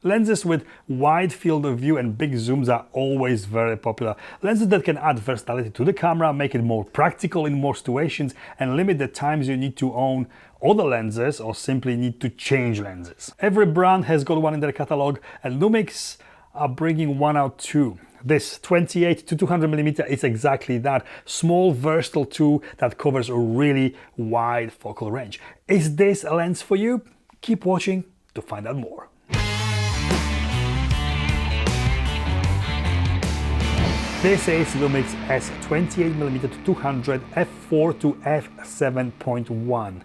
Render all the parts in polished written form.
Lenses with wide field of view and big zooms are always very popular. Lenses that can add versatility to the camera, make it more practical in more situations, and limit the times you need to own other lenses or simply need to change lenses. Every brand has got one in their catalog, and Lumix are bringing one out too. This 28-200mm is exactly that. Small, versatile tool that covers a really wide focal range. Is this a lens for you? Keep watching to find out more. This is Lumix S 28mm 200 f4 to f7.1.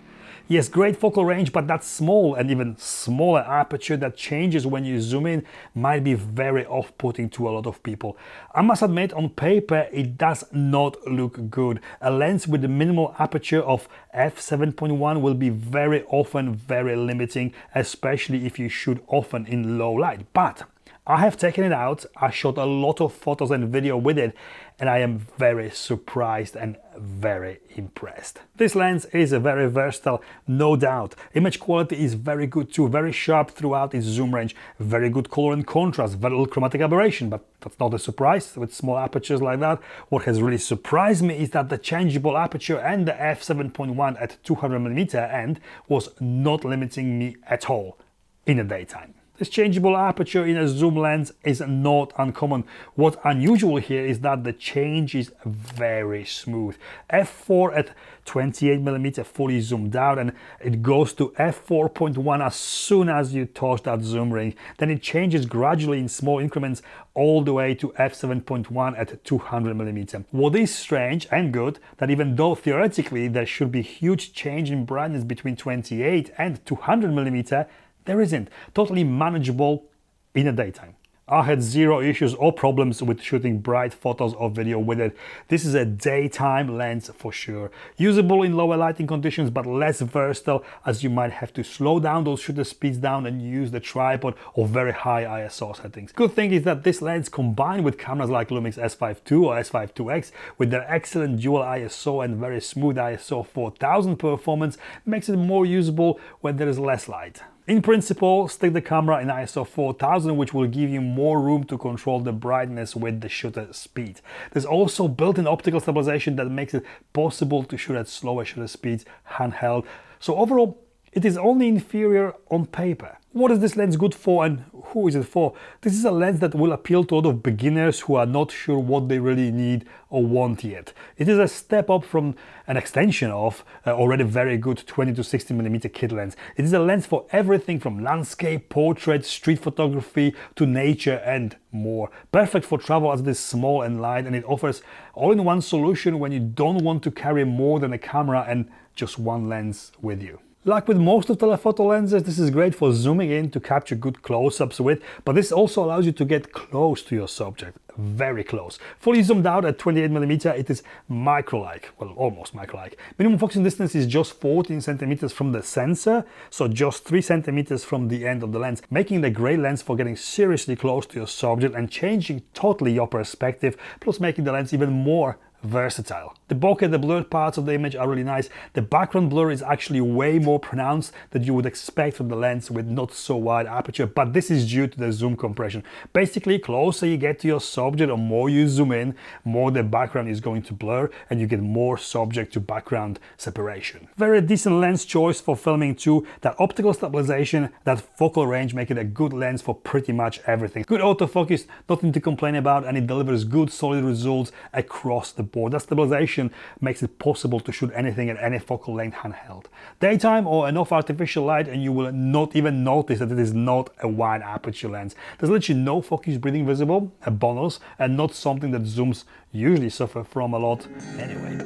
Yes, great focal range, but that small and even smaller aperture that changes when you zoom in might be very off-putting to a lot of people. I must admit, on paper, it does not look good. A lens with the minimal aperture of f7.1 will be very often very limiting, especially if you shoot often in low light. But I have taken it out, I shot a lot of photos and video with it, and I am very surprised and very impressed. This lens is very versatile, no doubt. Image quality is very good too, very sharp throughout its zoom range, very good color and contrast, very little chromatic aberration, but that's not a surprise with small apertures like that. What has really surprised me is that the changeable aperture and the f7.1 at 200mm end was not limiting me at all in the daytime. This changeable aperture in a zoom lens is not uncommon. What's unusual here is that the change is very smooth. f4 at 28mm fully zoomed out, and it goes to f4.1 as soon as you touch that zoom ring. Then it changes gradually in small increments all the way to f7.1 at 200mm. What is strange and good, that even though theoretically there should be huge change in brightness between 28 and 200mm, there isn't. Totally manageable in the daytime. I had zero issues or problems with shooting bright photos or video with it. This is a daytime lens for sure. Usable in lower lighting conditions, but less versatile, as you might have to slow down those shutter speeds down and use the tripod or very high ISO settings. Good thing is that this lens, combined with cameras like Lumix S5 II or S5 IIX with their excellent dual ISO and very smooth ISO 4000 performance, makes it more usable when there is less light. In principle, stick the camera in ISO 4000, which will give you more room to control the brightness with the shutter speed. There's also built-in optical stabilization that makes it possible to shoot at slower shutter speeds handheld. So overall, it is only inferior on paper. What is this lens good for and who is it for? This is a lens that will appeal to a lot of beginners who are not sure what they really need or want yet. It is a step up from an extension of already very good 20-60mm kit lens. It is a lens for everything from landscape, portrait, street photography to nature and more. Perfect for travel as it is small and light, and it offers all-in-one solution when you don't want to carry more than a camera and just one lens with you. Like with most of telephoto lenses, this is great for zooming in to capture good close-ups with, but this also allows you to get close to your subject, very close. Fully zoomed out at 28mm, it is micro-like, well, almost micro-like. Minimum focusing distance is just 14 centimeters from the sensor, so just 3 centimeters from the end of the lens, making it a great lens for getting seriously close to your subject and changing totally your perspective, plus making the lens even more versatile. The bokeh, the blurred parts of the image are really nice. The background blur is actually way more pronounced than you would expect from the lens with not so wide aperture, but this is due to the zoom compression. Basically, closer you get to your subject or more you zoom in, more the background is going to blur and you get more subject to background separation. Very decent lens choice for filming too. That optical stabilization, that focal range make it a good lens for pretty much everything. Good autofocus, nothing to complain about, and it delivers good solid results across the board. That stabilization makes it possible to shoot anything at any focal length handheld. Daytime or enough artificial light and you will not even notice that it is not a wide aperture lens. There's literally no focus breathing visible, a bonus, and not something that zooms usually suffer from a lot anyway.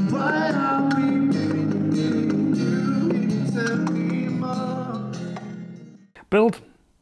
Why are we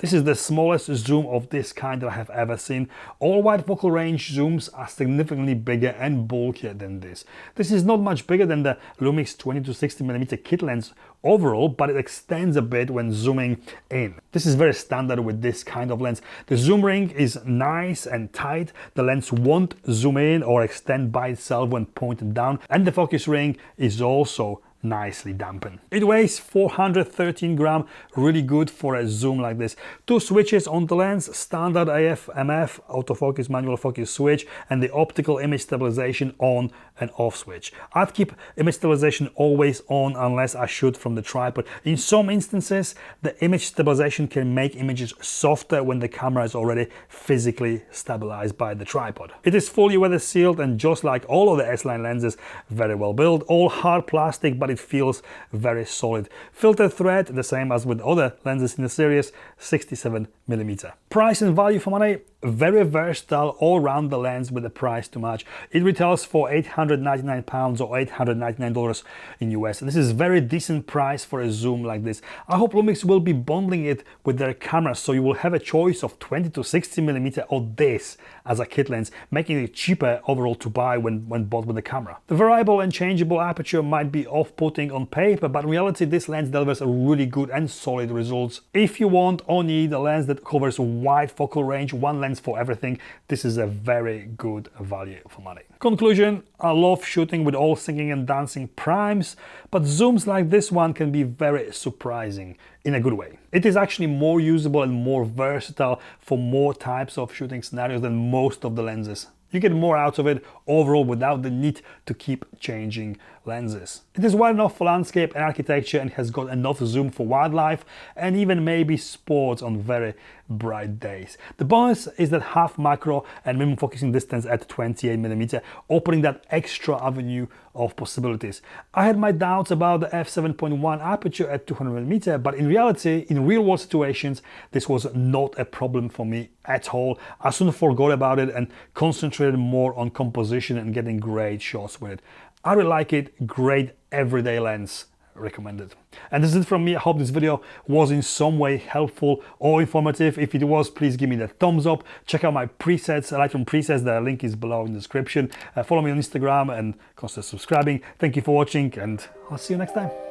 This is the smallest zoom of this kind that I have ever seen. All wide focal range zooms are significantly bigger and bulkier than this. This is not much bigger than the Lumix 20-60mm kit lens overall, but it extends a bit when zooming in. This is very standard with this kind of lens. The zoom ring is nice and tight. The lens won't zoom in or extend by itself when pointed down, and the focus ring is also nicely dampened. It weighs 413 grams, really good for a zoom like this. Two switches on the lens, standard AF, MF, autofocus, manual focus switch, and the optical image stabilization on and off switch. I'd keep image stabilization always on unless I shoot from the tripod. In some instances, the image stabilization can make images softer when the camera is already physically stabilized by the tripod. It is fully weather sealed and just like all of the S-line lenses, very well built, all hard plastic, but it feels very solid. Filter thread, the same as with other lenses in the series, 67mm. Price and value for money, very versatile all around the lens with the price to match. It retails for £899 or $899 in US. This is very decent price for a zoom like this. I hope Lumix will be bundling it with their cameras, so you will have a choice of 20-60mm or this as a kit lens, making it cheaper overall to buy when bought with the camera. The variable and changeable aperture might be off-putting on paper, but in reality this lens delivers a really good and solid results. If you want or need a lens that covers a wide focal range, one lens for everything, this is a very good value for money. Conclusion, I love shooting with all singing and dancing primes, but zooms like this one can be very surprising in a good way. It is actually more usable and more versatile for more types of shooting scenarios than most of the lenses. You get more out of it overall without the need to keep changing lenses. It is wide enough for landscape and architecture and has got enough zoom for wildlife and even maybe sports on very bright days. The bonus is that half macro and minimum focusing distance at 28mm, opening that extra avenue of possibilities. I had my doubts about the f7.1 aperture at 200mm, but in reality, in real world situations, this was not a problem for me at all. I soon forgot about it and concentrated more on composition and getting great shots with it. I really like it, great everyday lens, recommended. And this is it from me. I hope this video was in some way helpful or informative. If it was, please give me the thumbs up. Check out my presets, Lightroom presets, the link is below in the description. Follow me on Instagram and consider subscribing. Thank you for watching and I'll see you next time.